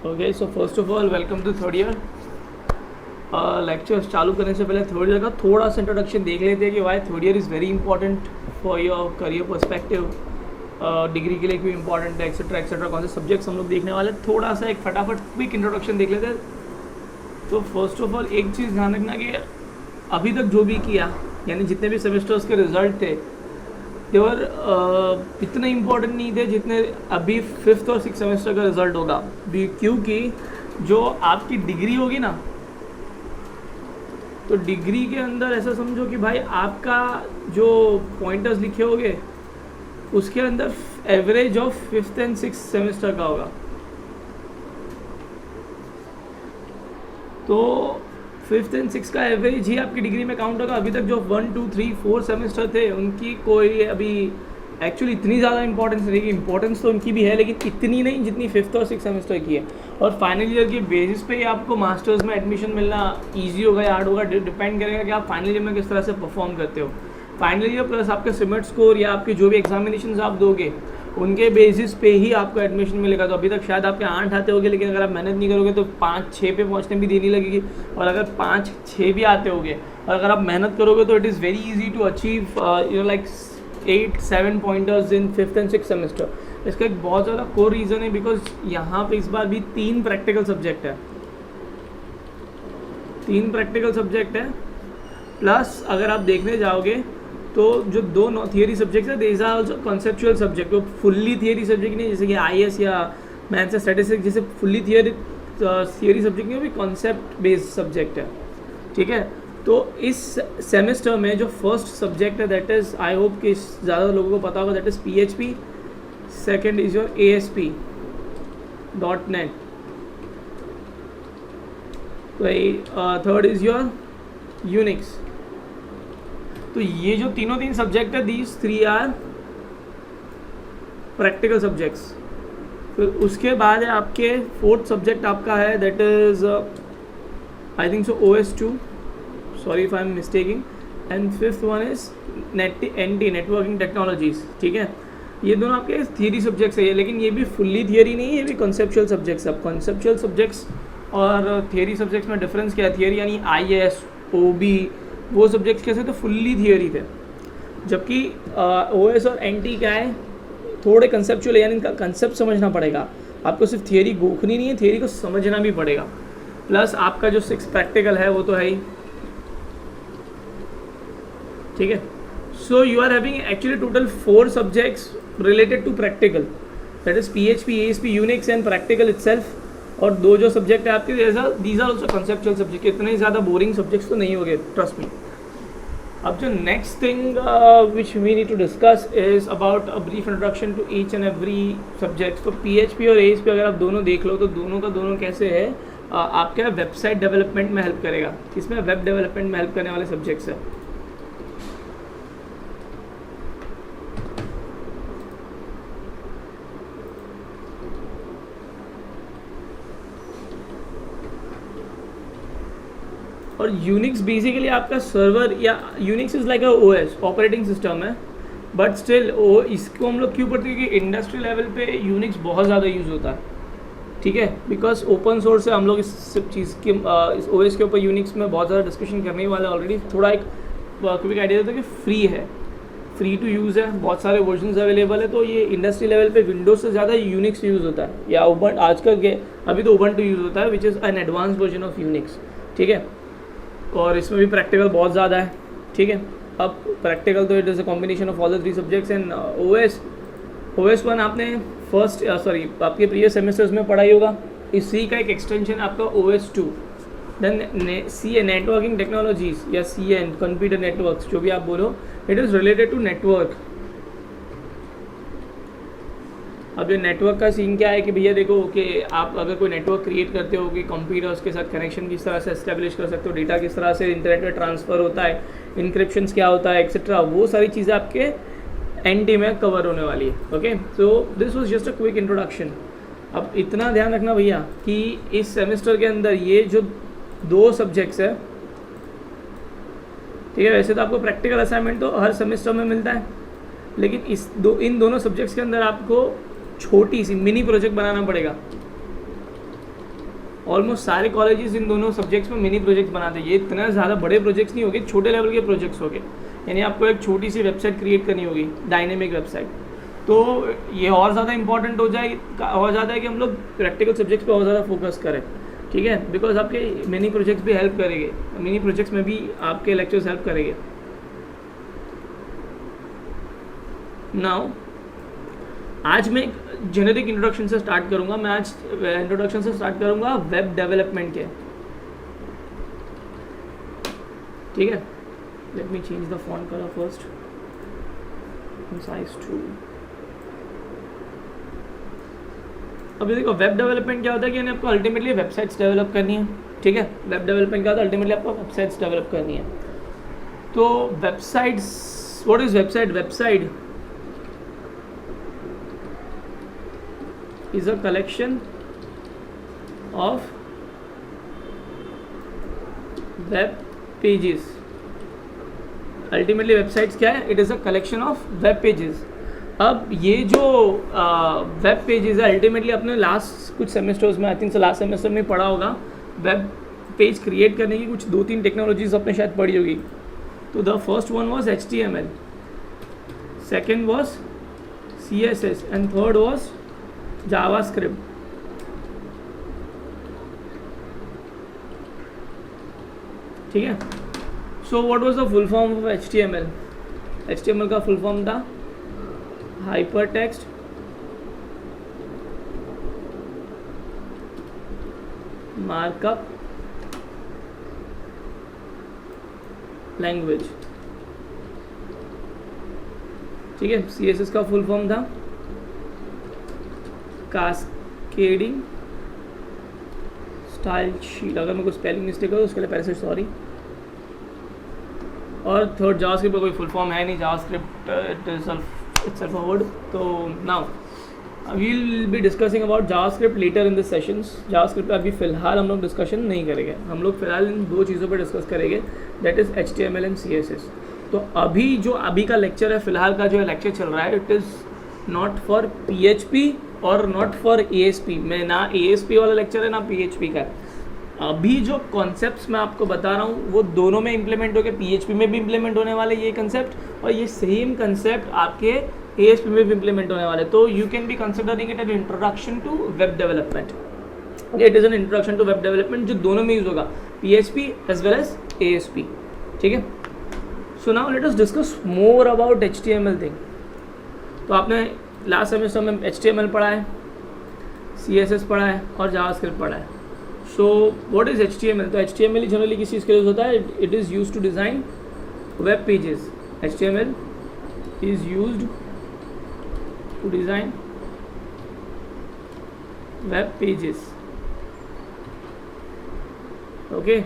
Okay, so first of all welcome to third year. Lectures चालू करने से पहले थर्ड ईयर का थोड़ा सा इंट्रोडक्शन देख लेते हैं कि why third year is very important for your career perspective. Degree के लिए क्यों इंपॉर्टेंट है, एक्सेट्रा एक्सेट्रा, कौन से सब्जेक्ट्स हम लोग देखने वाले हैं। थोड़ा सा एक फटाफट क्विक इंट्रोडक्शन देख लेते हैं। तो फर्स्ट ऑफ ऑल एक चीज़ ध्यान रखना कि अभी तक जो भी किया, यानी जितने भी सेमेस्टर्स के रिजल्ट थे देवर इतने इम्पोर्टेंट नहीं थे जितने अभी फिफ्थ और सिक्स सेमेस्टर का रिजल्ट होगा। क्योंकि जो आपकी डिग्री होगी ना, तो डिग्री के अंदर ऐसा समझो कि भाई आपका जो पॉइंटर्स लिखे होंगे उसके अंदर average of fifth and six semester का होगा। तो फिफ्थ एंड सिक्स का एवरेज ही आपकी डिग्री में काउंट होगा। अभी तक जो 1, 2, 3, 4 सेमेस्टर थे उनकी कोई अभी एक्चुअली इतनी ज़्यादा इंपॉर्टेंस नहीं, इंपॉर्टेंस तो उनकी भी है लेकिन इतनी नहीं जितनी फिफ्थ और सिक्स सेमेस्टर की है। और फाइनल ईयर के बेसिस पे ही आपको मास्टर्स में एडमिशन मिलना ईजी होगा या हार्ड होगा, डिपेंड करेगा कि आप फाइनल ईयर में किस तरह से परफॉर्म करते हो। फाइनल ईयर प्लस आपके सिमेट स्कोर या आपके जो भी एग्जामिनेशन आप दोगे उनके बेसिस पे ही आपको एडमिशन मिलेगा। तो अभी तक शायद आपके 8 आते होंगे, लेकिन अगर आप मेहनत नहीं करोगे तो 5-6 पे पहुंचने भी देनी लगेगी। और अगर 5-6 भी आते होंगे और अगर आप मेहनत करोगे तो it is very easy to achieve like 8-7 pointers in fifth and six semester. इसका एक बहुत ज़्यादा कोर रीज़न है बिकॉज यहाँ पे इस बार भी 3 प्रैक्टिकल सब्जेक्ट है। 3 प्रैक्टिकल सब्जेक्ट है प्लस अगर आप देखने जाओगे तो जो 2 थियरी सब्जेक्ट्स है these are also conceptual subject. वो फुल्ली थियरी सब्जेक्ट नहीं, जैसे कि IAS या मैथ्स या स्टैटिस्टिक्स जैसे फुल्ली थियरी सब्जेक्ट नहीं, वो भी कॉन्सेप्ट बेस्ड सब्जेक्ट है। ठीक है, तो इस सेमेस्टर में जो फर्स्ट सब्जेक्ट है दैट इज़, आई होप कि ज़्यादा लोगों को पता होगा, that is PHP। Second is your ASP.NET। तो थर्ड इज़ योर यूनिक्स। तो ये जो तीन सब्जेक्ट है, दीज 3 आर प्रैक्टिकल सब्जेक्ट्स। फिर उसके बाद है आपके फोर्थ सब्जेक्ट आपका है that is I think so OS2, sorry if I am mistaking. And fifth one is networking technologies. ठीक है, ये दोनों आपके थियरी सब्जेक्ट्स है, लेकिन ये भी फुल्ली थियरी नहीं है, ये भी कॉन्सेप्चुअल सब्जेक्ट्स। अब कॉन्सेप्चुअल सब्जेक्ट्स और थियरी सब्जेक्ट्स में डिफरेंस क्या है? थियरी यानी IAS, OB वो सब्जेक्ट्स कैसे तो फुल्ली थियरी थे, जबकि OS और NT क्या है, थोड़े कंसेप्चुअल, यानी इनका कंसेप्ट समझना पड़ेगा आपको। सिर्फ थियरी गोखनी नहीं है, थियरी को समझना भी पड़ेगा। प्लस आपका जो 6 प्रैक्टिकल है वो तो है ही। ठीक है, so you are having actually total 4 subjects related to practical, that is PHP, ASP, Unix and practical itself. और 2 जो सब्जेक्ट है आपके these are also conceptual subject. इतने ज़्यादा बोरिंग सब्जेक्ट्स तो नहीं होंगे, ट्रस्ट मी। अब जो next thing which we need to discuss is about a brief introduction to each and every subject. तो PHP और ASP अगर आप दोनों देख लो तो दोनों का दोनों कैसे है, आपके वेबसाइट डेवलपमेंट में हेल्प करेगा। इसमें वेब डेवलपमेंट में हेल्प करने वाले सब्जेक्ट्स है। और यूनिक्स बेसिकली आपका सर्वर या Unix is like a OS, operating system है, बट स्टिल इसको हम लोग क्यों पढ़ते हैं कि इंडस्ट्री लेवल पे यूनिक्स बहुत ज़्यादा यूज़ होता है। ठीक है, बिकॉज ओपन सोर्स है, हम लोग इस सब चीज़ के इस OS के ऊपर यूनिक्स में बहुत ज़्यादा डिस्कशन करने वाले ऑलरेडी। थोड़ा एक क्विक आइडिया देता है कि फ्री है, फ्री टू यूज़ है, बहुत सारे वर्जन्स अवेलेबल है। तो ये इंडस्ट्री लेवल पे विंडोज से ज़्यादा यूनिक्स यूज़ होता है, या आजकल के अभी तो उबंटू यूज़ होता है which is an advance version of Unix. ठीक है, और इसमें भी प्रैक्टिकल बहुत ज़्यादा है। ठीक है, अब प्रैक्टिकल तो it is a combination of all the 3 subjects. And OS1 आपने आपके प्रीवियस सेमेस्टर्स में पढ़ाई होगा। इसी का एक एक्सटेंशन आपका OS2। Then CA networking technologies या CN कंप्यूटर नेटवर्क्स, जो भी आप बोलो, it is related to network. अब ये नेटवर्क का सीन क्या है कि भैया देखो कि आप अगर कोई नेटवर्क क्रिएट करते हो कि कंप्यूटर्स के साथ कनेक्शन किस तरह से एस्टेब्लिश कर सकते हो, डेटा किस तरह से इंटरनेट में ट्रांसफ़र होता है, इंक्रिप्शंस क्या होता है, एक्सेट्रा, वो सारी चीज़ें आपके NT में कवर होने वाली है। Okay, so this was just a quick introduction. अब इतना ध्यान रखना भैया कि इस सेमेस्टर के अंदर ये जो 2 सब्जेक्ट्स है, ठीक है, वैसे तो आपको प्रैक्टिकल असाइनमेंट तो हर सेमेस्टर में मिलता है, लेकिन इन दोनों सब्जेक्ट्स के अंदर आपको छोटी सी मिनी प्रोजेक्ट बनाना पड़ेगा। ऑलमोस्ट सारे कॉलेजेस इन दोनों सब्जेक्ट्स में मिनी प्रोजेक्ट्स बनाते हैं। ये इतना ज़्यादा बड़े प्रोजेक्ट्स नहीं होंगे, छोटे लेवल के प्रोजेक्ट्स होंगे। यानी आपको एक छोटी सी वेबसाइट क्रिएट करनी होगी, डायनेमिक वेबसाइट। तो ये और ज़्यादा इंपॉर्टेंट हो जाता है कि हम लोग प्रैक्टिकल सब्जेक्ट्स पे और ज़्यादा फोकस करें, ठीक है, बिकॉज आपके मिनी प्रोजेक्ट्स भी हेल्प करेंगे, मिनी प्रोजेक्ट्स में भी आपके लेक्चर्स हेल्प करेंगे। नाउ आज मैं एक जेनेरिक इंट्रोडक्शन से स्टार्ट करूंगा। मैं आज इंट्रोडक्शन से स्टार्ट करूंगा वेब डेवलपमेंट के, ठीक है। Let me change the font colour first, size 2। अभी देखो वेब डेवलपमेंट क्या होता है कि आपको अल्टीमेटली वेबसाइट्स डेवलप करनी है, ठीक है। वेब डेवलपमेंट क्या होता है, अल्टीमेटली आपको वेबसाइट्स डेवलप करनी है। तो websites, what is website? Website is a collection of web pages. Ultimately websites क्या है? It is a collection of web pages. अब ये जो वेब पेजेस है, अल्टीमेटली अपने लास्ट कुछ सेमेस्टर्स में, आई थिंक लास्ट सेमेस्टर में पढ़ा होगा, वेब पेज क्रिएट करने की कुछ 2-3 टेक्नोलॉजीज आपने शायद पढ़ी होगी। तो the first one was HTML, second was CSS and third was JavaScript। ठीक है। So what was the full form of HTML? HTML का फुल फॉर्म था हाइपर टेक्स्ट मार्कअप लैंग्वेज, ठीक है। CSS का फुल फॉर्म था कास्केडिंग स्टाइल शीट। अगर मैं कोई स्पेलिंग मिस्टेक हो तो उसके लिए पहले से सॉरी। और थर्ड जावास्क्रिप्ट का कोई फुल फॉर्म है नहीं, जावास्क्रिप्ट इटसेल्फ अ वर्ड। तो now we will be discussing about JavaScript later in this sessions. JavaScript पर अभी फ़िलहाल हम लोग डिस्कशन नहीं करेंगे, हम लोग फिलहाल इन 2 चीज़ों पर डिस्कस करेंगे, that is HTML and CSS। तो अभी का लेक्चर है, फ़िलहाल का जो लेक्चर चल रहा है, it is not for PHP और नॉट फॉर ASP। मैं ना ASP वाला लेक्चर है ना PHP का। अभी जो कॉन्सेप्ट्स मैं आपको बता रहा हूँ वो दोनों में इंप्लीमेंट हो गए, PHP में भी इंप्लीमेंट होने वाले ये कंसेप्ट, और ये सेम कंसेप्ट आपके ASP में भी इंप्लीमेंट होने वाले। तो you can be considering it an introduction to web development. It is an introduction to web development जो दोनों में यूज़ होगा, PHP as well as ASP, ठीक है। So now let us discuss more about HTML thing. तो आपने last semester में HTML पढ़ा है, CSS पढ़ा है और जावास्क्रिप्ट पढ़ा है। So what is HTML? तो HTML जनरली किस चीज़ के लिए होता है? It is used to design web pages. HTML is used to design web pages, okay.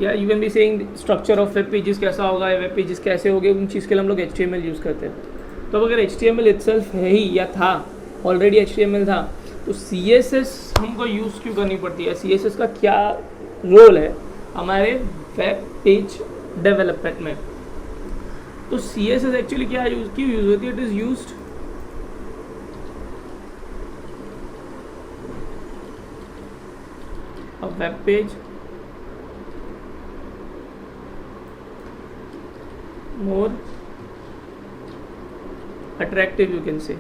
या you can be saying structure of web pages कैसा होगा, वेब पेजेस कैसे होंगे, उन चीज़ के लिए हम लोग HTML यूज़ करते हैं। तो अगर HTML इटसेल्फ है ही या था, ऑलरेडी HTML था, तो CSS हमको यूज़ क्यों करनी पड़ती है? CSS का क्या रोल है हमारे वेब पेज डेवलपमेंट में? तो CSS एक्चुअली क्या क्यों यूज़ होती है? It is used a web page more attractive, you can say,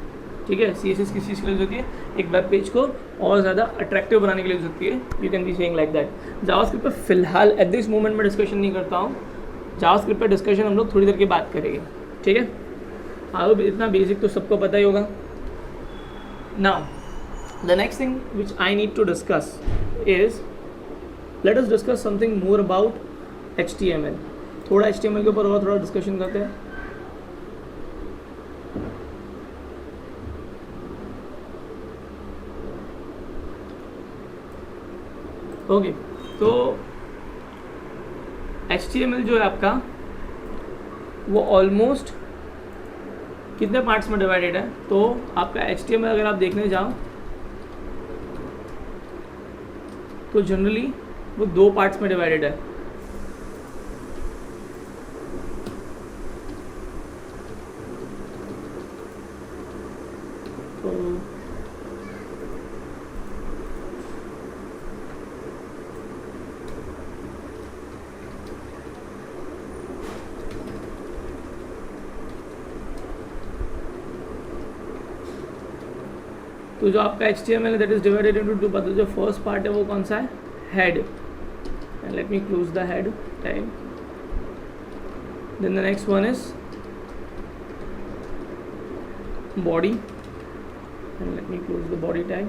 ठीक है। CSS किस चीज़ के लिए यूज़ होती है? एक वेब पेज को और ज़्यादा अट्रैक्टिव बनाने के लिए यूज़ होती है, you can be saying like that. JavaScript पर फिलहाल एट दिस मोमेंट में डिस्कशन नहीं करता हूँ, जावास्क्रिप्ट पर डिस्कशन हम लोग थोड़ी देर के बाद करेंगे, ठीक है। अब इतना बेसिक तो सबको पता ही होगा। Now the next thing which I need to discuss is, let us discuss something more about HTML। थोड़ा HTML के ऊपर और थोड़ा डिस्कशन करते हैं। ओके, तो HTML जो है आपका वो ऑलमोस्ट कितने पार्ट्स में डिवाइडेड है? तो आपका HTML अगर आप देखने जाओ तो जनरली वो 2 पार्ट्स में डिवाइडेड है। तो तो जो आपका HTML है that is divided into two part. जो फर्स्ट पार्ट है वो कौन सा है, head, and let me close the head tag. Then the next one is body, and let me close the body tag.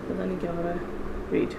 पता नहीं क्या हो रहा है, वेट।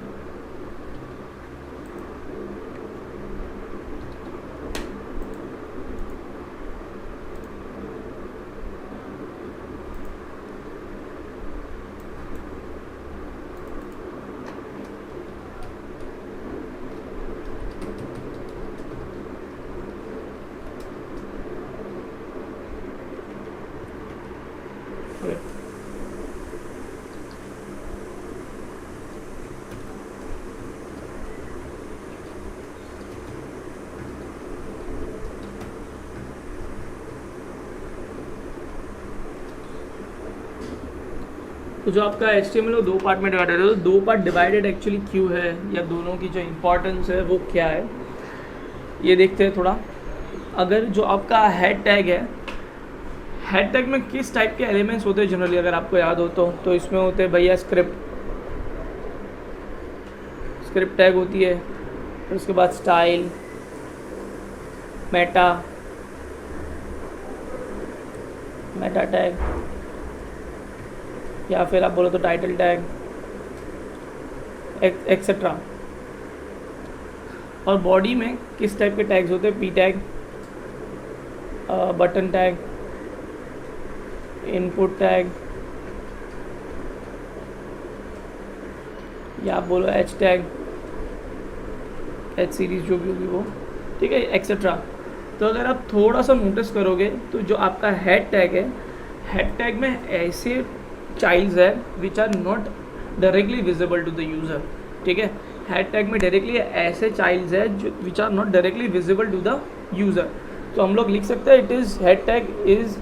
तो जो आपका HTML वो दो पार्ट में डिवाइडेड है, तो दो पार्ट डिवाइडेड एक्चुअली क्यों है, या दोनों की जो इम्पोर्टेंस है वो क्या है, ये देखते हैं थोड़ा। अगर जो आपका हेड टैग है, हेड टैग में किस टाइप के एलिमेंट्स होते हैं जनरली, अगर आपको याद हो तो इसमें होते हैं भैया स्क्रिप्ट टैग होती है, फिर उसके बाद स्टाइल, मेटा टैग, या फिर आप बोलो तो टाइटल टैग एक्सेट्रा। और बॉडी में किस टाइप के टैग्स होते हैं, P tag, button tag, input tag, या आप बोलो एच टैग, एच सीरीज जो भी होगी वो, ठीक है, एक्सेट्रा। तो अगर आप थोड़ा सा नोटिस करोगे तो जो आपका हेड टैग है, हेड टैग में ऐसे चाइल्ड्स है which are not directly visible to the user, ठीक है। हेड टैग में डायरेक्टली ऐसे चाइल्ड्स है जो which are not directly visible to the user. तो हम लोग लिख सकते हैं it is head tag is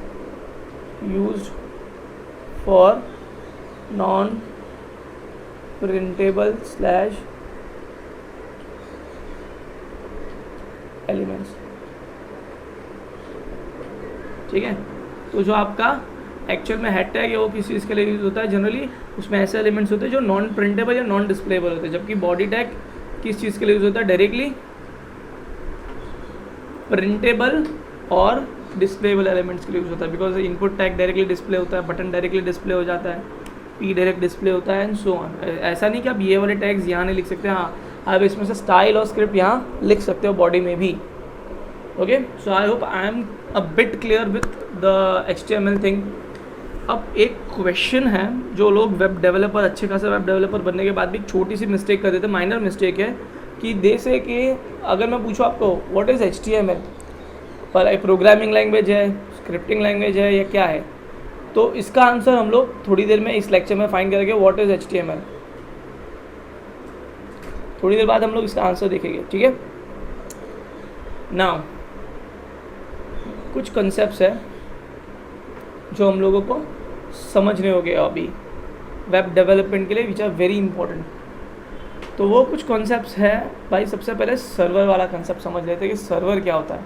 used for non printable slash elements, ठीक है। तो जो आपका एक्चुअल में हेड टैग है वो किस चीज़ के लिए यूज़ होता है, जनरली उसमें ऐसे एलिमेंट्स होते हैं जो नॉन प्रिंटेबल या नॉन डिस्प्लेबल होते हैं, जबकि बॉडी टैग किस चीज़ के लिए यूज़ होता है, डायरेक्टली प्रिंटेबल और डिस्प्लेबल एलिमेंट्स के लिए यूज़ होता है। Because input tag directly display होता है, बटन डायरेक्टली डिस्प्ले हो जाता है, पी डायरेक्ट डिस्प्ले होता है, एंड सो ऑन। ऐसा नहीं कि आप ये वाले टैग्स यहाँ नहीं लिख सकते, हाँ आप इसमें से स्टाइल और स्क्रिप्ट यहाँ लिख सकते हो बॉडी में भी। Okay, so I hope I am a bit clear with the HTML thing. अब एक क्वेश्चन है, जो लोग वेब डेवलपर, अच्छे खासे वेब डेवलपर बनने के बाद भी छोटी सी मिस्टेक कर देते, माइनर मिस्टेक है, कि दे से कि अगर मैं पूछूँ आपको व्हाट इज़ HTML, पर एक प्रोग्रामिंग लैंग्वेज है, स्क्रिप्टिंग लैंग्वेज है, या क्या है, तो इसका आंसर हम लोग थोड़ी देर में इस लेक्चर में फाइंड करेंगे। व्हाट इज़ HTML, थोड़ी देर बाद हम लोग इसका आंसर देखेंगे, ठीक है। नाउ कुछ कंसेप्ट्स है जो हम लोगों को समझने होंगे अभी वेब डेवलपमेंट के लिए, विच आर वेरी इंपॉर्टेंट। तो वो कुछ कॉन्सेप्ट्स है भाई। सबसे पहले सर्वर वाला कंसेप्ट समझ लेते हैं कि सर्वर क्या होता है।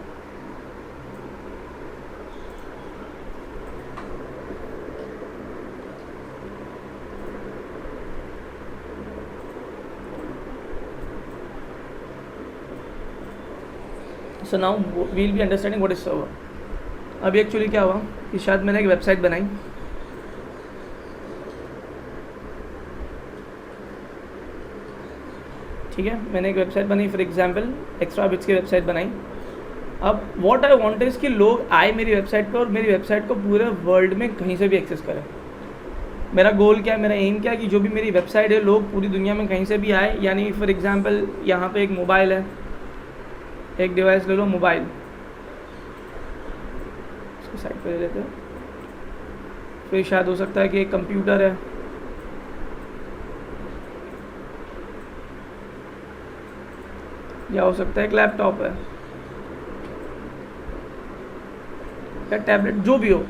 So now we'll be understanding what is server. अभी एक्चुअली क्या हुआ कि शायद मैंने एक वेबसाइट बनाई, ठीक है, मैंने एक वेबसाइट बनाई, फॉर एग्जांपल एक्स्ट्रा बिट्स की वेबसाइट बनाई। अब व्हाट आई वांट इज़ कि लोग आए मेरी वेबसाइट पर और मेरी वेबसाइट को पूरे वर्ल्ड में कहीं से भी एक्सेस करें। मेरा गोल क्या है, मेरा एम क्या है कि जो भी मेरी वेबसाइट है लोग पूरी दुनिया में कहीं से भी आए। यानी फॉर एग्जांपल यहाँ पे एक मोबाइल है, एक डिवाइस ले लो मोबाइल, इसको साइड पे ले लेते हैं। फिर शायद हो सकता है कि एक कंप्यूटर है, या हो सकता है एक लैपटॉप है या टैबलेट, जो भी हो।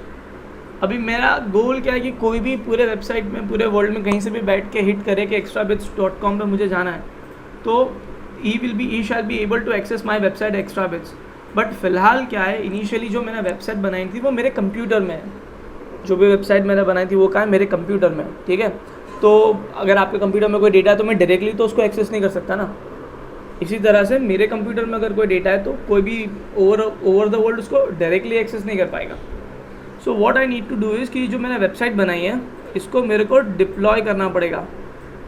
अभी मेरा गोल क्या है कि कोई भी पूरे वेबसाइट में, पूरे वर्ल्ड में कहीं से भी बैठ के हिट करे कि extrabits.com पे मुझे जाना है, तो he shall be able to access my website extra bits. But फिलहाल क्या है, इनिशियली जो मैंने वेबसाइट बनाई थी वो मेरे कंप्यूटर में है, जो भी वेबसाइट मैंने बनाई थी वो कहाँ है, मेरे कंप्यूटर में, ठीक है। तो अगर आपके कंप्यूटर में कोई डेटा है तो मैं डायरेक्टली तो उसको एक्सेस नहीं कर सकता ना। इसी तरह से मेरे कंप्यूटर में अगर कोई डेटा है तो कोई भी ओवर द वर्ल्ड उसको डायरेक्टली एक्सेस नहीं कर पाएगा। So what I need to do is कि जो मैंने वेबसाइट बनाई है इसको मेरे को डिप्लॉय करना पड़ेगा।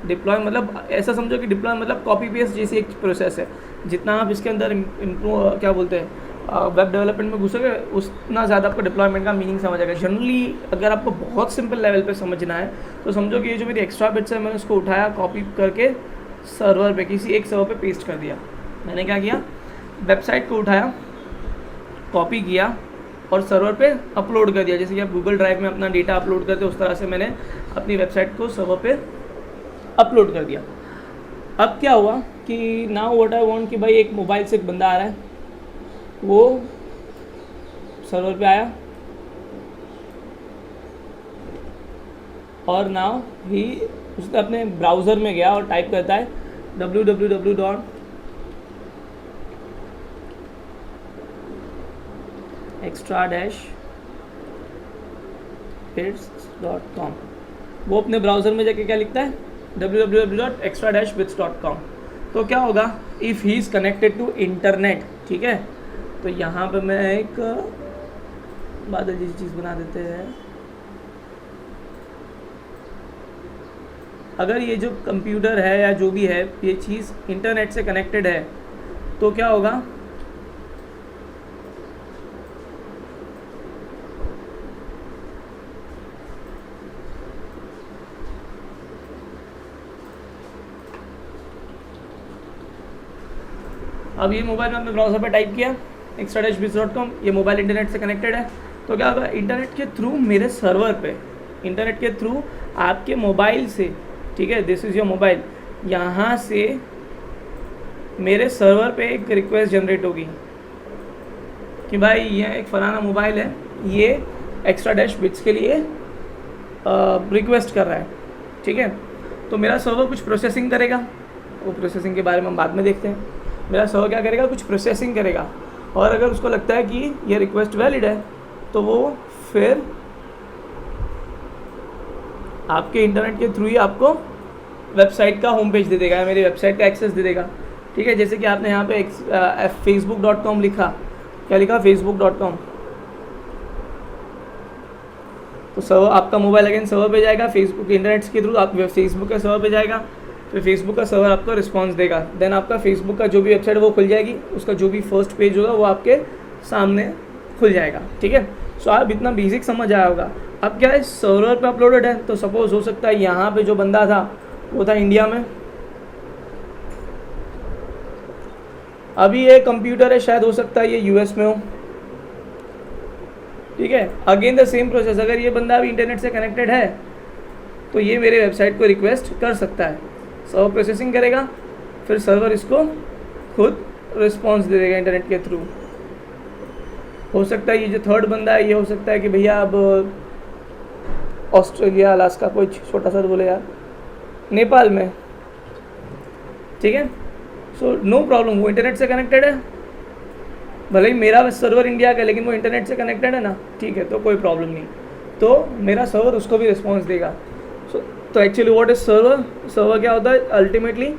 डिप्लॉय मतलब ऐसा समझो कि डिप्लॉय मतलब कॉपी पेस्ट जैसी एक प्रोसेस है। जितना आप इसके अंदर क्या बोलते हैं वेब डेवलपमेंट में घुसोगे उतना ज़्यादा आपको डिप्लॉयमेंट का मीनिंग समझ आएगा। जनरली अगर आपको बहुत सिंपल लेवल पे समझना है तो समझो कि ये जो मेरी एक्स्ट्रा बिट्स है मैंने उसको उठाया, कॉपी करके सर्वर पे किसी एक सर्वर पे पेस्ट कर दिया। मैंने क्या किया, वेबसाइट को उठाया, कॉपी किया और सर्वर पे अपलोड कर दिया। जैसे कि आप गूगल ड्राइव में अपना डेटा अपलोड करते हो उस तरह से मैंने अपनी वेबसाइट को सर्वर पे अपलोड कर दिया। अब क्या हुआ कि नाउ व्हाट आई वांट कि भाई एक मोबाइल से एक बंदा आ रहा है, वो सर्वर पे आया और नाउ ही उसने अपने ब्राउज़र में गया और टाइप करता है www.extra-bits.com। वो अपने ब्राउज़र में जाके क्या लिखता है, www.extra-bits.com। तो क्या होगा, if he is connected to internet, ठीक है। तो यहाँ पे मैं एक बादल जैसी चीज़ बना देते हैं। अगर ये जो कंप्यूटर है या जो भी है ये चीज़ इंटरनेट से कनेक्टेड है तो क्या होगा, अब ये मोबाइल में अपने ब्राउज़र पे टाइप किया extra-bits.com, ये मोबाइल इंटरनेट से कनेक्टेड है। तो क्या होगा, इंटरनेट के थ्रू मेरे सर्वर पे, इंटरनेट के थ्रू आपके मोबाइल से, ठीक है, दिस इज़ योर मोबाइल, यहाँ से मेरे सर्वर पे एक रिक्वेस्ट जनरेट होगी कि भाई ये एक फ़लाना मोबाइल है, ये extra-bits के लिए रिक्वेस्ट कर रहा है, ठीक है। तो मेरा सर्वर कुछ प्रोसेसिंग करेगा, वो प्रोसेसिंग के बारे में हम बाद में देखते हैं। मेरा सर्वर क्या करेगा, कुछ प्रोसेसिंग करेगा और अगर उसको लगता है कि ये रिक्वेस्ट वैलिड है तो वो फिर आपके इंटरनेट के थ्रू ही आपको वेबसाइट का होम पेज दे देगा, मेरी वेबसाइट का एक्सेस दे देगा, ठीक है। जैसे कि आपने यहाँ पे facebook.com लिखा, क्या लिखा, facebook.com, तो सर्वर आपका मोबाइल अगेन सर्वर पे जाएगा, फेसबुक इंटरनेट के थ्रू आप फेसबुक का सर्वर पे जाएगा, फिर फेसबुक का सर्वर आपको रिस्पांस देगा, देन आपका फेसबुक का जो भी वेबसाइट है वो खुल जाएगी, उसका जो भी फर्स्ट पेज होगा वो आपके सामने खुल जाएगा, ठीक है। सो आप इतना बेसिक समझ आया होगा। अब क्या है, सर्वर पे अपलोडेड है तो सपोज हो सकता है यहाँ पे जो बंदा था वो था इंडिया में, अभी ये कंप्यूटर है शायद हो सकता है ये यूएस में हो, ठीक है। अगेन द सेम प्रोसेस, अगर ये बंदा अभी इंटरनेट से कनेक्टेड है तो ये मेरे वेबसाइट को रिक्वेस्ट कर सकता है, सर्वर प्रोसेसिंग करेगा, फिर सर्वर इसको खुद रिस्पांस दे देगा इंटरनेट के थ्रू। हो सकता है ये जो थर्ड बंदा है ये हो सकता है कि भैया अब ऑस्ट्रेलिया, अलास्का, कोई छोटा सा बोले यार, नेपाल में, ठीक है। सो नो प्रॉब्लम, वो इंटरनेट से कनेक्टेड है, भले ही मेरा सर्वर इंडिया का है लेकिन वो इंटरनेट से कनेक्टेड है ना, ठीक है, तो कोई प्रॉब्लम नहीं, तो मेरा सर्वर उसको भी रिस्पॉन्स देगा। तो actually what is server, server क्या होता है, अल्टीमेटली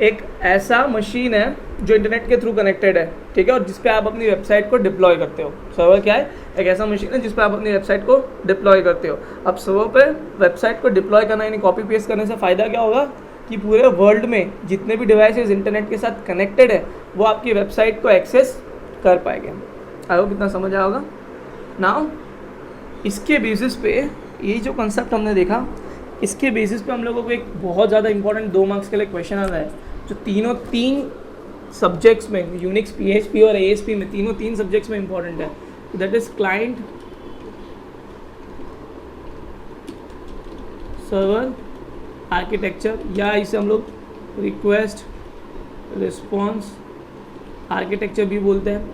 एक ऐसा मशीन है जो इंटरनेट के थ्रू कनेक्टेड है, ठीक है, और जिस पे आप अपनी वेबसाइट को डिप्लॉय करते हो। सर्वर क्या है, एक ऐसा मशीन है जिस पे आप अपनी वेबसाइट को डिप्लॉय करते हो। अब सर्वर पे वेबसाइट को डिप्लॉय करना यानी कॉपी पेस्ट करने से फ़ायदा क्या होगा कि पूरे वर्ल्ड में जितने भी डिवाइसेस इंटरनेट के साथ कनेक्टेड है वो आपकी वेबसाइट को एक्सेस कर पाएंगे। आई होप कितना समझ आया होगा। नाउ इसके बेसिस पे ये जो कंसेप्ट हमने देखा, इसके बेसिस पे हम लोगों को एक बहुत ज़्यादा इंपॉर्टेंट 2 मार्क्स के लिए क्वेश्चन आ रहा है जो तीन सब्जेक्ट्स में, यूनिक्स, पीएचपी और एएसपी में, तीन सब्जेक्ट्स में इंपॉर्टेंट है। That is client server architecture, या इसे हम लोग रिक्वेस्ट रिस्पॉन्स आर्किटेक्चर भी बोलते हैं,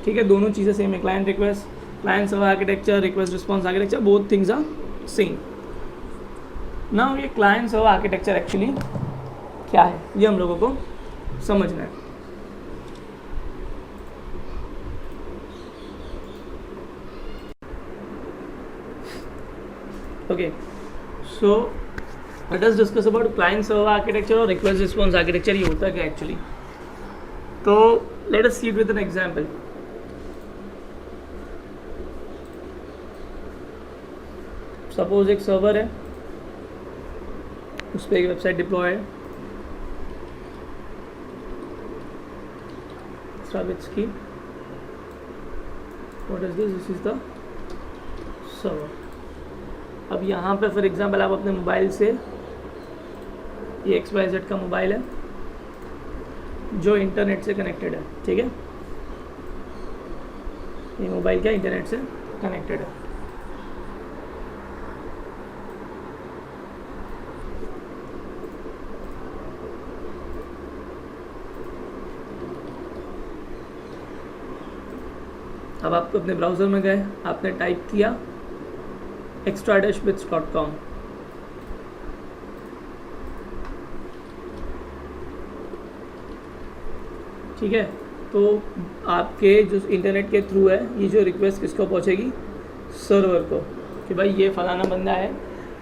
ठीक है। दोनों चीज़ें सेम है, client request, client server architecture, request response architecture, both things are same. Now ये क्लाइंट सर्वर आर्किटेक्चर एक्चुअली क्या है, ये हम लोगों को समझना है। Okay, so let us discuss about client server architecture और रिक्वेस्ट रिस्पॉन्स आर्किटेक्चर। ये होता क्या एक्चुअली, तो let us see it with an example. Suppose एक सर्वर है, उस पर एक वेबसाइट डिप्लॉय है, Stravinsky, what is this? This is the server। अब यहाँ पे फॉर एग्जांपल आप अपने मोबाइल से, ये XYZ का मोबाइल है जो इंटरनेट से कनेक्टेड है, ठीक है, ये मोबाइल क्या इंटरनेट से कनेक्टेड है। अब आप अपने ब्राउज़र में गए, आपने टाइप किया extra-bits.com, ठीक है, तो आपके जो इंटरनेट के थ्रू है ये जो रिक्वेस्ट किसको पहुंचेगी, सर्वर को, कि भाई ये फलाना बंदा है,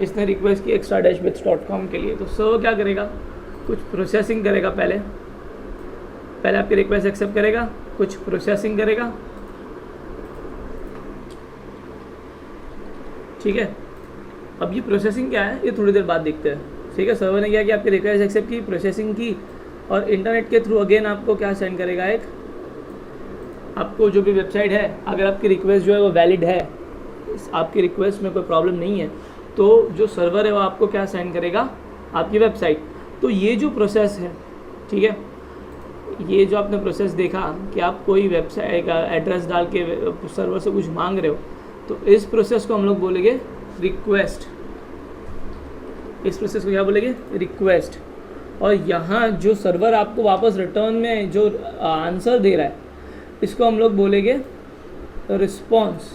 इसने रिक्वेस्ट की extra-bits.com के लिए। तो सर्वर क्या करेगा, कुछ प्रोसेसिंग करेगा, पहले आपकी रिक्वेस्ट एक्सेप्ट करेगा, कुछ प्रोसेसिंग करेगा, ठीक है। अब ये प्रोसेसिंग क्या है ये थोड़ी देर बाद देखते हैं, ठीक है। सर्वर ने क्या किया, आपकी रिक्वेस्ट एक्सेप्ट की, प्रोसेसिंग की, और इंटरनेट के थ्रू अगेन आपको क्या सेंड करेगा, एक आपको जो भी वेबसाइट है, अगर आपकी रिक्वेस्ट जो है वो वैलिड है, आपकी रिक्वेस्ट में कोई प्रॉब्लम नहीं है, तो जो सर्वर है वो आपको क्या सेंड करेगा, आपकी वेबसाइट। तो ये जो प्रोसेस है, ठीक है, ये जो आपने प्रोसेस देखा कि आप कोई वेबसाइट का एड्रेस डाल के सर्वर से कुछ मांग रहे हो, तो इस प्रोसेस को हम लोग बोलेंगे रिक्वेस्ट। इस प्रोसेस को क्या बोलेंगे, रिक्वेस्ट। और यहाँ जो सर्वर आपको वापस रिटर्न में जो आंसर दे रहा है, इसको हम लोग बोलेंगे रिस्पॉन्स।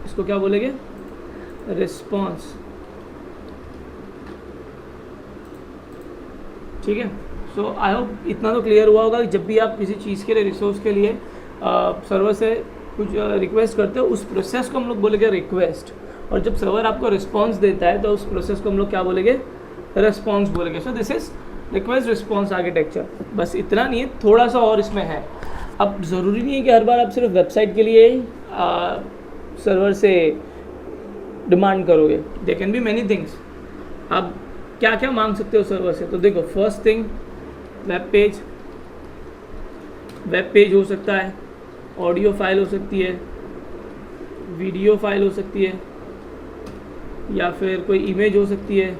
इसको क्या बोलेंगे, रिस्पॉन्स, ठीक है। सो आई होप इतना तो क्लियर हुआ होगा कि जब भी आप किसी चीज़ के लिए, रिसोर्स के लिए सर्वर से कुछ रिक्वेस्ट करते हो, उस प्रोसेस को हम लोग बोलेंगे रिक्वेस्ट। और जब सर्वर आपको रिस्पॉन्स देता है तो उस प्रोसेस को हम लोग क्या बोलेंगे, रिस्पॉन्स बोलेंगे। So this is request response architecture. बस इतना नहीं है, थोड़ा सा और इसमें है। अब ज़रूरी नहीं है कि हर बार आप सिर्फ वेबसाइट के लिए सर्वर से डिमांड करोगे, they can be many things. आप क्या क्या मांग सकते हो सर्वर से, तो देखो, फर्स्ट थिंग वेब पेज हो सकता है, ऑडियो फाइल हो सकती है, वीडियो फाइल हो सकती है, या फिर कोई इमेज हो सकती है,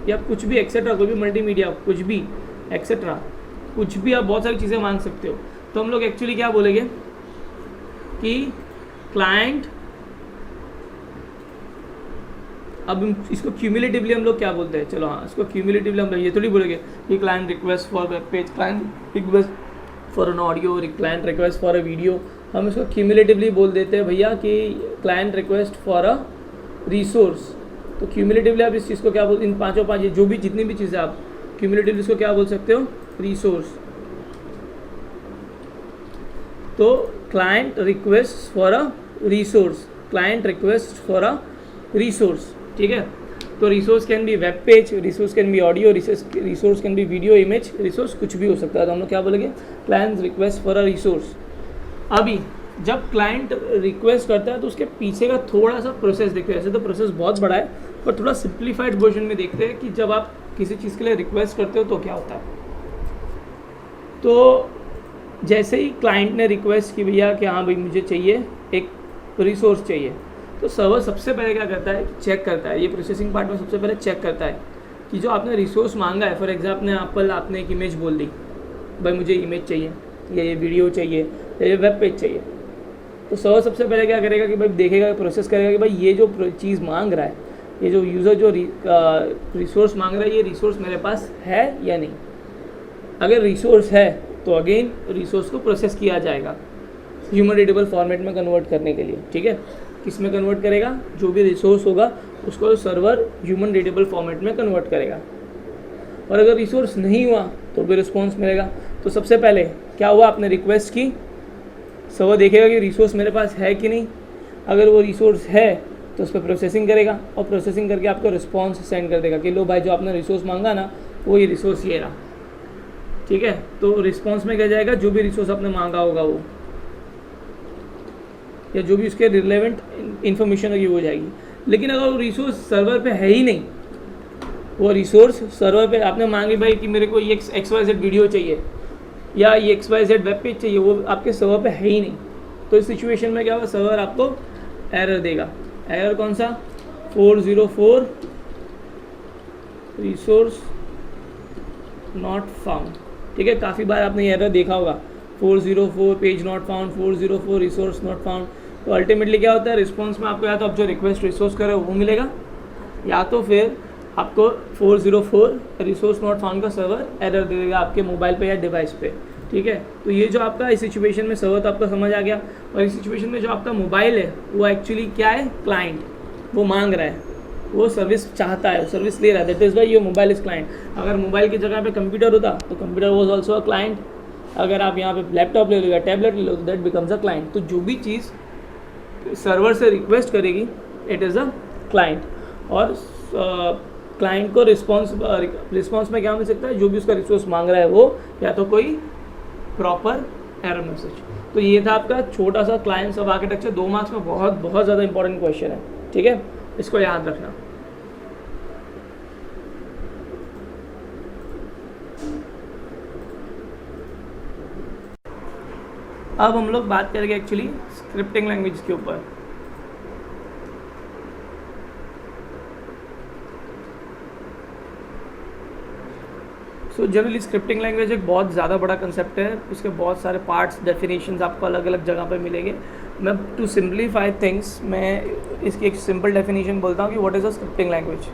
या कुछ भी एक्सेट्रा, कोई भी मल्टीमीडिया, कुछ भी एक्सेट्रा, कुछ भी आप बहुत सारी चीज़ें मांग सकते हो। तो हम लोग एक्चुअली क्या बोलेंगे कि क्लाइंट, अब इसको क्यूमुलेटिवली हम लोग क्या बोलते हैं, चलो हाँ, इसको क्यूमुलेटिवली हम लोग ये थोड़ी बोलेंगे कि client request for web page, client request for an audio, client request for a video. हम इसको क्यूमुलेटिवली बोल देते हैं भैया कि client request for a resource. तो क्यूमुलेटिवली आप इस चीज़ को क्या बोलते, इन पाँचों पाँच जो भी जितनी भी चीज़ें आप क्यूमुलेटिवली इसको क्या बोल सकते हो, रिसोर्स। तो client request for a resource, client request for a resource, ठीक है। तो resource can be web page, resource can be audio, resource can be video, image, resource कुछ भी हो सकता है। तो हम लोग क्या बोलेंगे, client request for a resource. अभी जब क्लाइंट रिक्वेस्ट करता है तो उसके पीछे का थोड़ा सा प्रोसेस देखते हैं। ऐसे तो प्रोसेस बहुत बड़ा है, पर थोड़ा सिंप्लीफाइड वर्जन में देखते हैं कि जब आप किसी चीज़ के लिए रिक्वेस्ट करते हो तो क्या होता है। तो जैसे ही क्लाइंट ने रिक्वेस्ट की भैया कि हाँ भाई मुझे चाहिए, एक रिसोर्स चाहिए, तो सर्वर सबसे पहले क्या करता है, चेक करता है। ये प्रोसेसिंग पार्ट में सबसे पहले चेक करता है कि जो आपने रिसोर्स मांगा है, फॉर एग्जाम्पल आपने एक इमेज बोल दी, भाई मुझे इमेज चाहिए, या ये वीडियो चाहिए, या ये वेब पेज चाहिए, तो सर्वर सबसे पहले क्या करेगा कि भाई देखेगा, प्रोसेस करेगा कि भाई ये जो चीज़ मांग रहा है, ये जो यूज़र जो रिसोर्स मांग रहा है, ये रिसोर्स मेरे पास है या नहीं। अगर रिसोर्स है तो अगेन रिसोर्स को प्रोसेस किया जाएगा ह्यूमन रीडेबल फॉर्मेट में कन्वर्ट करने के लिए, ठीक है। किस में कन्वर्ट करेगा, जो भी रिसोर्स होगा उसको सर्वर ह्यूमन रीडेबल फॉर्मेट में कन्वर्ट करेगा। और अगर रिसोर्स नहीं हुआ तो भी रिस्पॉन्स मिलेगा। तो सबसे पहले क्या हुआ, आपने रिक्वेस्ट की, सर्वर देखेगा कि रिसोर्स मेरे पास है कि नहीं, अगर वो रिसोर्स है तो उस पर प्रोसेसिंग करेगा और प्रोसेसिंग करके आपको रिस्पॉन्स सेंड कर देगा कि लो भाई जो आपने रिसोर्स मांगा ना वो ये रिसोर्स ये रहा, ठीक है। तो रिस्पॉन्स में क्या जाएगा, जो भी रिसोर्स आपने मांगा होगा वो, या जो भी उसके रिलेवेंट इन्फॉर्मेशन होगी वो जाएगी। लेकिन अगर वो रिसोर्स सर्वर पे है ही नहीं, वो रिसोर्स सर्वर पे आपने मांगी भाई कि मेरे को ये XYZ वीडियो चाहिए या ये XYZ वेब पेज चाहिए, वो आपके सर्वर पे है ही नहीं, तो इस सिचुएशन में क्या होगा, सर्वर आपको एरर देगा। एरर कौन सा, 404 रिसोर्स नॉट फाउंड, ठीक है। काफ़ी बार आपने ये एरर देखा होगा, 404 page not found, 404 resource not found. तो अल्टीमेटली क्या होता है, रिस्पॉन्स में आपको या तो आप जो रिक्वेस्ट रिसोर्स कर रहे हो वो मिलेगा, या तो फिर आपको 404 रिसोर्स नॉट फाउंड का सर्वर एरर दे देगा आपके मोबाइल पे या डिवाइस पे, ठीक है। तो ये जो आपका इस सिचुएशन में सर्वर तो आपको समझ आ गया, और इस सिचुएशन में जो आपका मोबाइल है वो एक्चुअली क्या है, क्लाइंट, वो मांग रहा है, वो सर्विस चाहता है, सर्विस ले रहा है, that is why your mobile is client. अगर मोबाइल की जगह पे कंप्यूटर होता तो computer was also a client, अगर आप यहाँ पे लैपटॉप ले लो या टैबलेट ले लो तो दैट बिकम्स अ क्लाइंट। तो जो भी चीज़ सर्वर से रिक्वेस्ट करेगी इट इज़ अ क्लाइंट, और क्लाइंट को रिस्पॉन्स में क्या मिल सकता है, जो भी उसका रिसोर्स मांग रहा है वो, या तो कोई प्रॉपर एरर मैसेज। तो ये था आपका छोटा सा क्लाइंट सब आर्किटेक्चर, 2 मार्क्स में बहुत ज़्यादा इंपॉर्टेंट क्वेश्चन है, ठीक है, इसको याद रखना। अब हम लोग बात करेंगे एक्चुअली स्क्रिप्टिंग लैंग्वेज के ऊपर। सो जनरली स्क्रिप्टिंग लैंग्वेज एक बहुत ज़्यादा बड़ा कंसेप्ट है, उसके बहुत सारे पार्ट्स, डेफिनेशंस आपको अलग अलग जगह पे मिलेंगे। मैं टू सिंप्लीफाई थिंग्स मैं इसकी एक सिंपल डेफिनेशन बोलता हूँ कि what is a scripting language.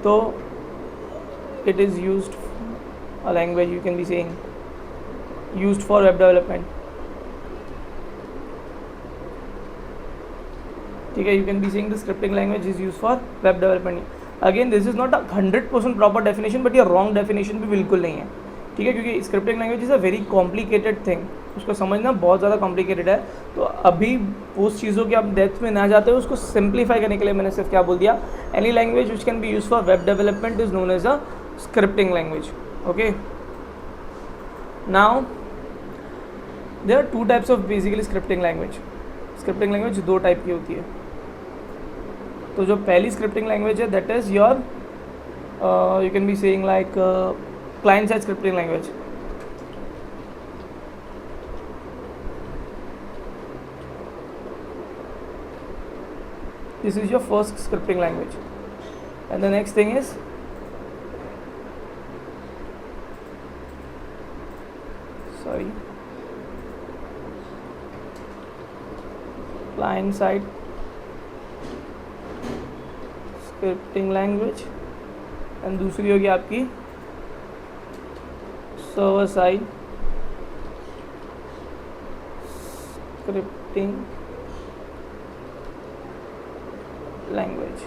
तो it is used a language, you can be saying used for web development, ठीक है। You can be saying the scripting language is use for web development. Again this is not a 100% proper definition, but ये wrong definition भी बिल्कुल नहीं है, ठीक है, क्योंकि scripting language is a very complicated thing, उसको समझना बहुत ज़्यादा कॉम्प्लिकेटेड है। तो अभी उस चीज़ों के आप डेप्थ में ना जाते हो, उसको सिंप्लीफाई करने के लिए मैंने सिर्फ क्या बोल दिया, any language which can be use for web development is known as a scripting language, okay. Now there are 2 types of basically scripting language. Scripting language 2 type की होती है। तो जो पहली स्क्रिप्टिंग लैंग्वेज है that is your you can be saying like client side scripting language. This is your first scripting language, and the next thing is client side scripting language, and दूसरी होगी आपकी सर्वर साइड स्क्रिप्टिंग लैंग्वेज।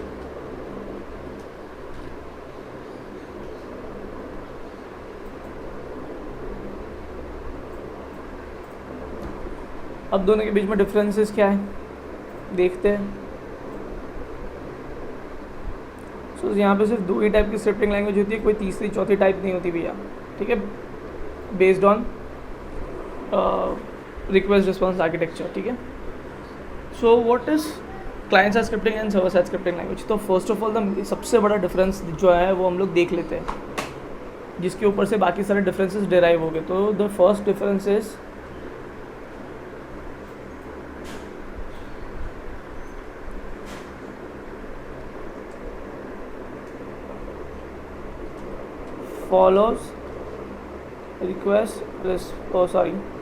अब दोनों के बीच में differences क्या है देखते हैं। सो यहाँ पे सिर्फ 2 ही टाइप की स्क्रिप्टिंग लैंग्वेज होती है, कोई तीसरी चौथी टाइप नहीं होती भैया, ठीक है, based on request response architecture, ठीक है। So what is client side scripting and server side scripting language. तो फर्स्ट ऑफ ऑल द सबसे बड़ा डिफरेंस जो है वो हम लोग देख लेते हैं, जिसके ऊपर से बाकी सारे डिफरेंसेस डिराइव हो गए। तो the first difference is follows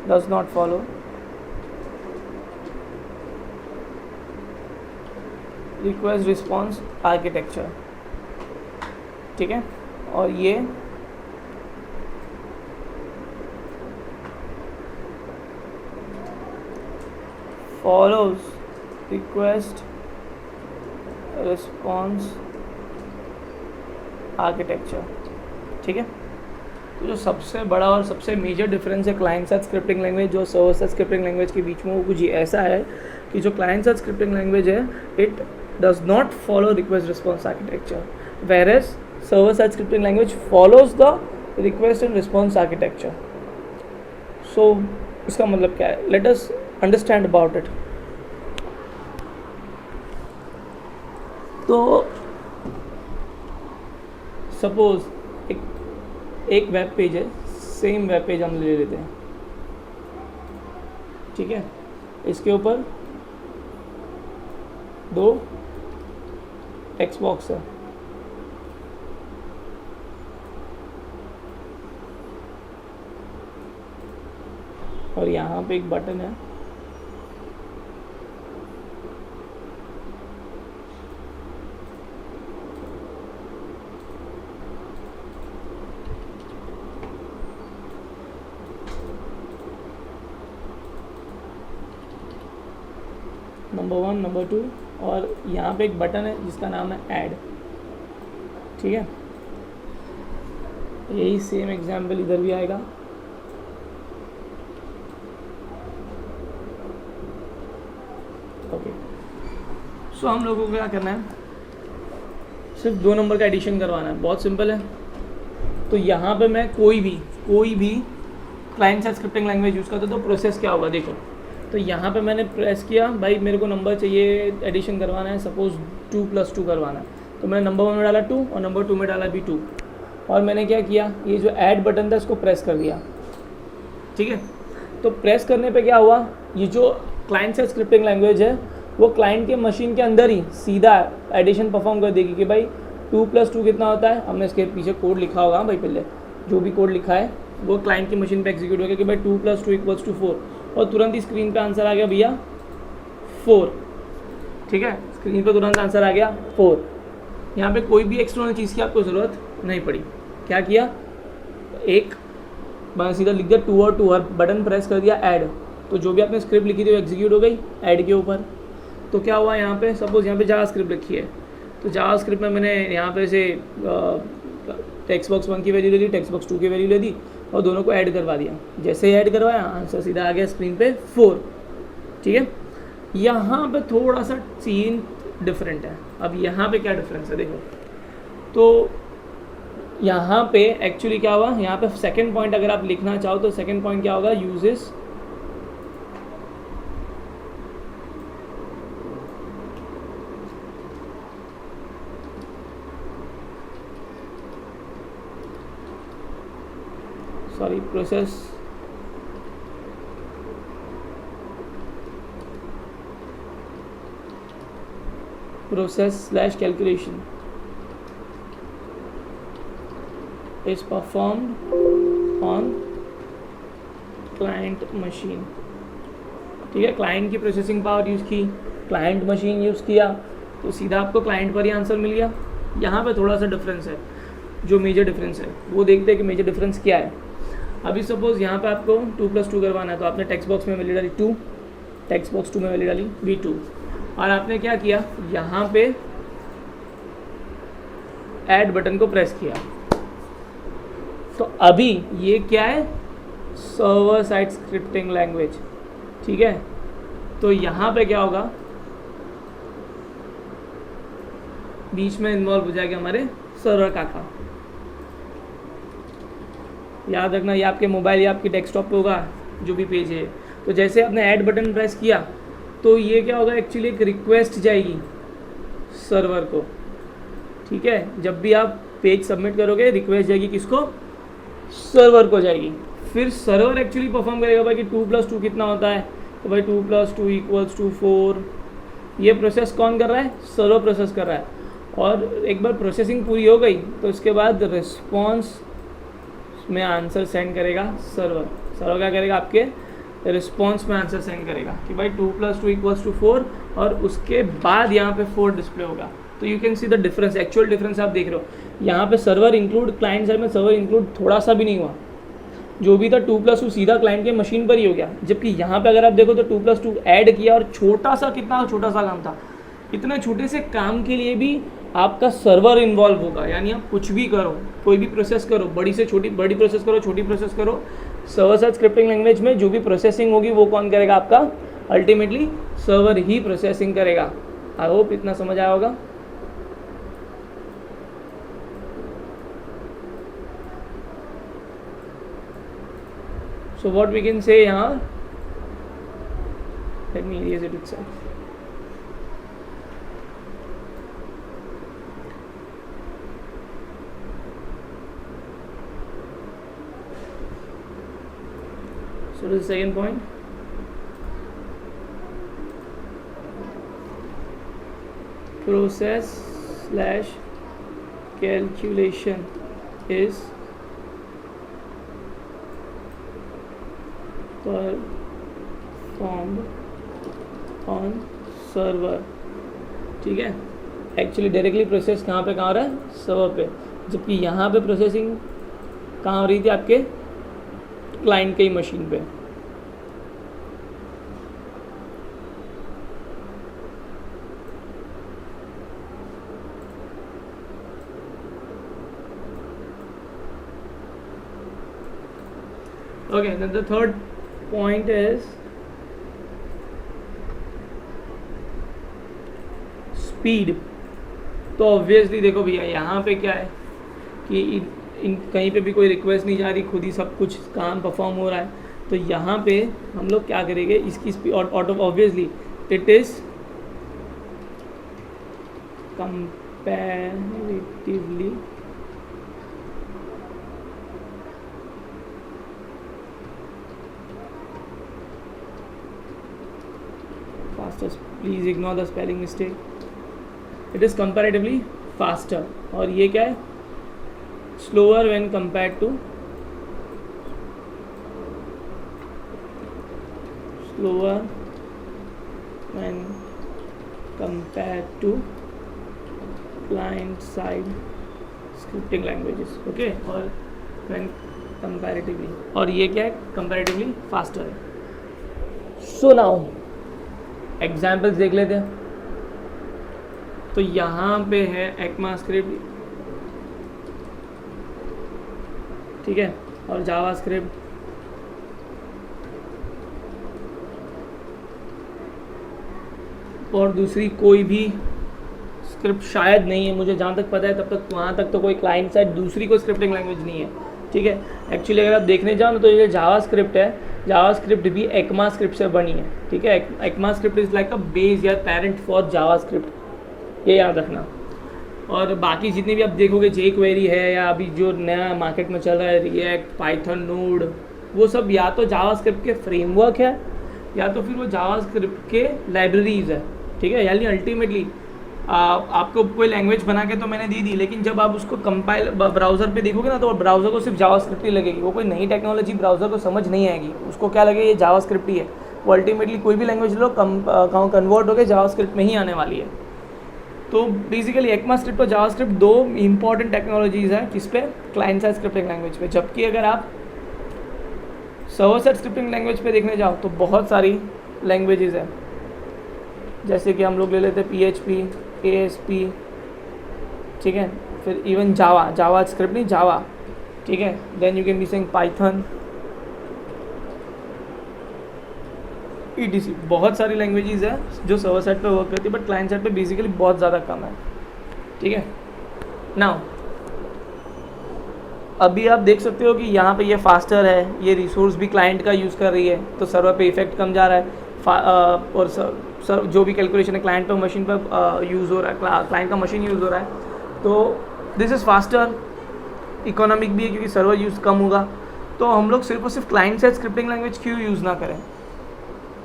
does not follow request response architecture, ठीक है। और ये follows request response architecture, ठीक है। तो जो सबसे बड़ा और सबसे मेजर डिफरेंस है क्लाइंट साइड स्क्रिप्टिंग लैंग्वेज और सर्वर साइड स्क्रिप्टिंग लैंग्वेज के बीच में, वो कुछ ऐसा है कि जो क्लाइंट साइड स्क्रिप्टिंग लैंग्वेज है it does not follow request response architecture, whereas server side scripting language follows the request and response architecture. So इसका मतलब क्या है? Let us understand about it. तो सपोज एक वेब पेज है, same web page हम ले लेते हैं, ठीक है, इसके ऊपर 2 टेक्स्ट बॉक्स है, और यहाँ पे एक बटन है, नंबर 1 नंबर 2, और यहाँ पे एक बटन है जिसका नाम है ऐड, ठीक है। यही सेम एग्जाम्पल इधर भी आएगा, ओके। सो हम लोगों को क्या करना है, सिर्फ 2 नंबर का एडिशन करवाना है, बहुत सिंपल है। तो यहाँ पे मैं कोई भी client side scripting language use करता, तो प्रोसेस क्या होगा देखो। तो यहाँ पे मैंने प्रेस किया, भाई मेरे को नंबर चाहिए, एडिशन करवाना है, सपोज 2 + 2 करवाना है, तो मैंने नंबर 1 में डाला 2 और नंबर 2 में डाला भी 2, और मैंने क्या किया, ये जो ऐड बटन था इसको प्रेस कर दिया, ठीक है। तो प्रेस करने पे क्या हुआ, ये जो क्लाइंट साइड स्क्रिप्टिंग लैंग्वेज है वो क्लाइंट के मशीन के अंदर ही सीधा एडिशन परफॉर्म कर देगी कि भाई 2 + 2 कितना होता है। हमने इसके पीछे कोड लिखा होगा भाई, पहले जो भी कोड लिखा है वो क्लाइंट की मशीन पे एग्जीक्यूट होगा कि भाई 2 + 2 = 4, और तुरंत ही स्क्रीन पे आंसर आ गया भैया 4, ठीक है, स्क्रीन पे तुरंत आंसर आ गया 4। यहाँ पे कोई भी एक्सटर्नल चीज़ की आपको ज़रूरत नहीं पड़ी। क्या किया, एक मैंने सीधा लिख दिया 2 और 2 और बटन प्रेस कर दिया ऐड, तो जो भी आपने स्क्रिप्ट लिखी थी वो एग्जीक्यूट हो गई ऐड के ऊपर। तो क्या हुआ, यहाँ पे सपोज यहाँ पे जावास्क्रिप्ट लिखी है, तो जावास्क्रिप्ट में मैंने यहाँ पे से टेक्स्ट बॉक्स 1 की वैल्यू ले ली, टेक्स्ट बॉक्स 2 की वैल्यू ले दी और दोनों को ऐड करवा दिया। जैसे ही ऐड करवाया आंसर सीधा आ गया स्क्रीन पे 4, ठीक है। यहाँ पे थोड़ा सा सीन डिफरेंट है। अब यहाँ पे क्या डिफरेंस है देखो, तो यहाँ पे एक्चुअली क्या हुआ, यहाँ पे सेकंड पॉइंट अगर आप लिखना चाहो तो सेकंड पॉइंट क्या होगा, uses process/calculation is performed on client machine, ठीक है। क्लाइंट की प्रोसेसिंग पावर यूज़ की, क्लाइंट मशीन यूज़ किया, तो सीधा आपको क्लाइंट पर ही आंसर मिल गया। यहाँ पे थोड़ा सा डिफरेंस है, जो मेजर डिफरेंस है वो देखते हैं कि मेजर डिफरेंस क्या है। अभी सपोज यहाँ पे आपको 2 + 2 करवाना है, तो आपने टेक्स्ट बॉक्स में वैल्यू डाली 2, टेक्स्ट बॉक्स 2 में वैल्यू डाली भी 2, और आपने क्या किया, यहाँ पे ऐड बटन को प्रेस किया। तो अभी ये क्या है, सर्वर साइड स्क्रिप्टिंग लैंग्वेज, ठीक है। तो यहाँ पे क्या होगा, बीच में इन्वॉल्व हो जाएगा हमारे सर्वर काका। याद रखना, ये आपके मोबाइल या आपके डेस्कटॉप पे होगा जो भी पेज है। तो जैसे आपने ऐड बटन प्रेस किया तो ये क्या होगा, एक्चुअली एक रिक्वेस्ट जाएगी सर्वर को, ठीक है। जब भी आप पेज सबमिट करोगे रिक्वेस्ट जाएगी किसको, सर्वर को जाएगी। फिर सर्वर एक्चुअली परफॉर्म करेगा भाई कि 2 + 2 कितना होता है, तो भाई 2 + 2 = 4। ये प्रोसेस कौन कर रहा है, सर्वर प्रोसेस कर रहा है। और एक बार प्रोसेसिंग पूरी हो गई तो उसके बाद रिस्पॉन्स में आंसर सेंड करेगा सर्वर। सर्वर क्या करेगा, आपके रिस्पॉन्स में आंसर सेंड करेगा कि भाई 2 + 2 = 4, और उसके बाद यहाँ पे 4 डिस्प्ले होगा। तो you can see the difference, actual difference आप देख रहे हो। यहाँ पे सर्वर इंक्लूड, क्लाइंट साइड में सर्वर इंक्लूड थोड़ा सा भी नहीं हुआ, जो भी था 2 + 2 सीधा क्लाइंट के मशीन पर ही हो गया। जबकि यहाँ पे अगर आप देखो तो 2 + 2 ऐड किया, और छोटा सा, कितना छोटा सा काम था, इतने छोटे से काम के लिए भी आपका सर्वर इन्वॉल्व होगा, यानी आप कुछ भी करो, कोई भी प्रोसेस करो, बड़ी से छोटी, बड़ी प्रोसेस करो, छोटी प्रोसेस करो, सर्वर साइड स्क्रिप्टिंग लैंग्वेज में जो भी प्रोसेसिंग होगी वो कौन करेगा? आपका अल्टीमेटली सर्वर ही प्रोसेसिंग करेगा। आई होप इतना समझ आया होगा। So what we can say यहाँ, let me erase it itself. So this is the second point. Process slash calculation is performed on server। ठीक है, एक्चुअली डायरेक्टली प्रोसेस कहाँ पे हो रहा है? सर्वर पे, जबकि यहाँ पे प्रोसेसिंग कहाँ हो रही थी? आपके क्लाइंट की मशीन पे। Okay, then the third point is speed. तो ऑब्वियसली देखो भैया, यहाँ पे क्या है कि इन कहीं पे भी कोई रिक्वेस्ट नहीं जा रही, खुद ही सब कुछ काम परफॉर्म हो रहा है। तो यहाँ पे हम लोग क्या करेंगे? इसकी speed auto obviously it is comparatively faster. Please ignore the spelling mistake. It is comparatively faster. और ये क्या है? Slower when compared to client side scripting languages. Okay, और व्हेन कंपैरेटिवली, और ये क्या है? कंपैरेटिवली फास्टर है। सो नाउ एग्जाम्पल्स देख लेते हैं। तो यहाँ पे है एक्मा स्क्रिप्ट, ठीक है, और जावा स्क्रिप्ट, और दूसरी कोई भी स्क्रिप्ट शायद नहीं है, मुझे जहाँ तक पता है तब तक वहाँ तक तो कोई क्लाइंट साइड दूसरी कोई स्क्रिप्टिंग लैंग्वेज नहीं है। ठीक है, एक्चुअली अगर आप देखने जाओ ना तो ये जावा स्क्रिप्ट है, जावा स्क्रिप्ट भी एक्मा स्क्रिप्ट से बनी है। ठीक है, ECMA script is like a base या पेरेंट फॉर जावा स्क्रिप्ट, ये याद रखना। और बाकी जितने भी आप देखोगे जे क्वेरी है, या अभी जो नया मार्केट में चल रहा है रिएक्ट, पाइथन, नोड, वो सब या तो जावा स्क्रिप्ट के फ्रेमवर्क है या तो फिर वो जावा स्क्रिप्ट के लाइब्रेरीज है। ठीक है, यानी अल्टीमेटली आपको कोई लैंग्वेज बना के तो मैंने दी दी, लेकिन जब आप उसको कंपाइल ब्राउज़र पे देखोगे ना तो ब्राउज़र को सिर्फ जावा स्क्रिप्ट ही लगेगी, वो कोई नई टेक्नोलॉजी ब्राउज़र को समझ नहीं आएगी। उसको क्या लगेगा? ये जावा स्क्रिप्ट ही है। वो अल्टीमेटली कोई भी लैंग्वेज लो कन्वर्ट होकर जावा स्क्रिप्ट में ही आने वाली है। तो बेसिकली एक्मा स्क्रिप्ट और जावा स्क्रिप्ट दो इंपॉर्टेंट टेक्नोलॉजीज़ हैं किस पे? क्लाइंट साइड स्क्रिप्टिंग लैंग्वेज पे। जबकि अगर आप सर्वर साइड स्क्रिप्टिंग लैंग्वेज पे देखने जाओ तो बहुत सारी लैंग्वेजेस हैं, जैसे कि हम लोग ले लेते हैं PHP, ASP, ठीक है, फिर इवन जावा स्क्रिप्ट नहीं, जावा, ठीक है, then you can be saying Python, ETC। बहुत सारी लैंग्वेजेस है जो सर्वर साइड पे वर्क करती है, बट क्लाइंट साइड पे बेसिकली बहुत ज़्यादा कम है। ठीक है, नाउ अभी आप देख सकते हो कि यहाँ पे ये फास्टर है, ये रिसोर्स भी क्लाइंट का यूज़ कर रही है, तो सर्वर पे इफेक्ट कम जा रहा है, और सर जो भी कैलकुलेशन है क्लाइंट पे मशीन पर यूज़ हो रहा है, क्लाइंट का मशीन यूज़ हो रहा है, तो दिस इज़ फास्टर। इकोनॉमिक भी है क्योंकि सर्वर यूज़ कम होगा। तो हम लोग सिर्फ और सिर्फ क्लाइंट साइड स्क्रिप्टिंग लैंग्वेज क्यों यूज़ ना करें?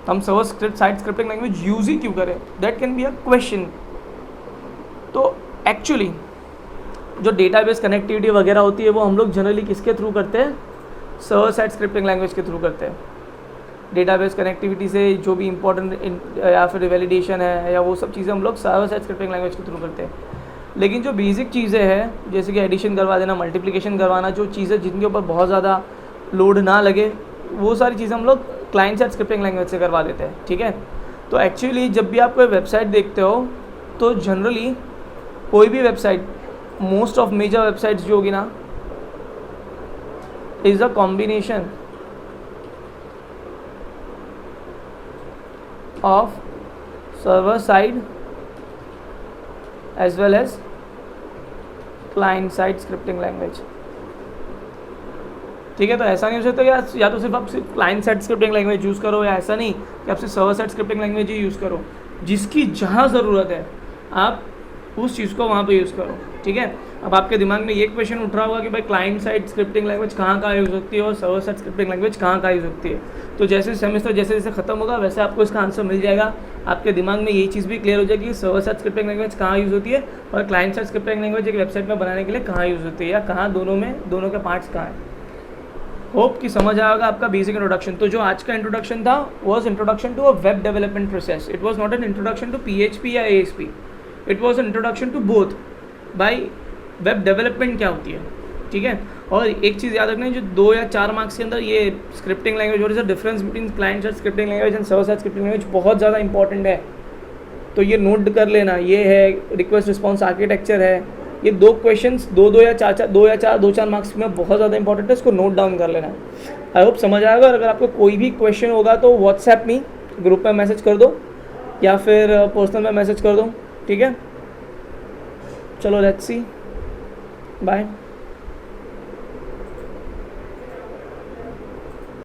हम server side scripting language use ही क्यों करें? That can be a question. तो एक्चुअली जो डेटाबेस कनेक्टिविटी वगैरह होती है वो हम लोग जनरली किसके थ्रू करते हैं? सर्वर साइड स्क्रिप्टिंग लैंग्वेज के थ्रू करते हैं। डेटाबेस कनेक्टिविटी से जो भी इंपॉर्टेंट या फिर वैलिडेशन है या वो सब चीज़ें हम लोग सर्वर साइड स्क्रिप्टिंग लैंग्वेज के थ्रू करते हैं। लेकिन जो बेसिक चीज़ें हैं जैसे कि एडिशन करवा देना, मल्टीप्लिकेशन करवाना, जो चीज़ें जिनके ऊपर बहुत ज़्यादा लोड ना लगे, वो सारी चीज़ें हम लोग क्लाइंट साइड स्क्रिप्टिंग लैंग्वेज से करवा देते हैं। ठीक है, तो एक्चुअली जब भी आप कोई वेबसाइट देखते हो तो जनरली कोई भी website, most of major websites जो होगी ना, is a combination of server side as well as client side scripting language. ठीक है, तो ऐसा नहीं हो सकता या तो सिर्फ आप सिर्फ client side scripting language use करो, या ऐसा नहीं कि आप सिर्फ सर्वर साइड स्क्रिप्टिंग लैंग्वेज ही यूज़ करो। जिसकी जहाँ ज़रूरत है आप उस चीज़ को वहाँ पे यूज़ करो। ठीक है, अब आपके दिमाग में ये क्वेश्चन उठ रहा होगा कि भाई क्लाइंट साइड स्क्रिप्टिंग लैंग्वेज कहाँ कहाँ यूज़ होती है और सर्वर साइड स्क्रिप्टिंग लैंग्वेज कहाँ कहाँ यूज़ होती है। तो जैसे सेमेस्टर जैसे जैसे खत्म होगा वैसे आपको इसका आंसर मिल जाएगा। आपके दिमाग में ये चीज़ भी क्लियर हो जाएगी कि सर्वर साइड स्क्रिप्टिंग लैंग्वेज कहाँ यूज़ होती है और क्लाइंट साइड स्क्रिप्टिंग लैंग्वेज एक वेबसाइट में बनाने के लिए कहाँ यूज़ होती है, या कहाँ दोनों के पार्ट्स कहाँ हैं। होप कि समझ आएगा आपका बेसिक इंट्रोडक्शन। तो जो आज का इंट्रोडक्शन था was introduction to a web development process. It was not an introduction to PHP या ASP, it was an introduction to both. भाई वेब डेवलपमेंट क्या होती है, ठीक है। और एक चीज़ याद रखना, जो 2 या 4 मार्क्स के अंदर ये स्क्रिप्टिंग लैंग्वेज और is the difference between client side scripting language and server side scripting language बहुत ज़्यादा इंपॉर्टेंट है। तो ये नोट कर लेना, ये है रिक्वेस्ट रिस्पॉन्स आर्किटेक्चर है। ये 2 क्वेश्चंस 2 या 4 मार्क्स में बहुत ज़्यादा इंपॉर्टेंट है, इसको नोट डाउन कर लेना। आई होप समझ आएगा। और अगर आपको कोई भी क्वेश्चन होगा तो व्हाट्सएप में ग्रुप में मैसेज कर दो या फिर पर्सनल में मैसेज कर दो, ठीक है। चलो लेट्स सी, बाय।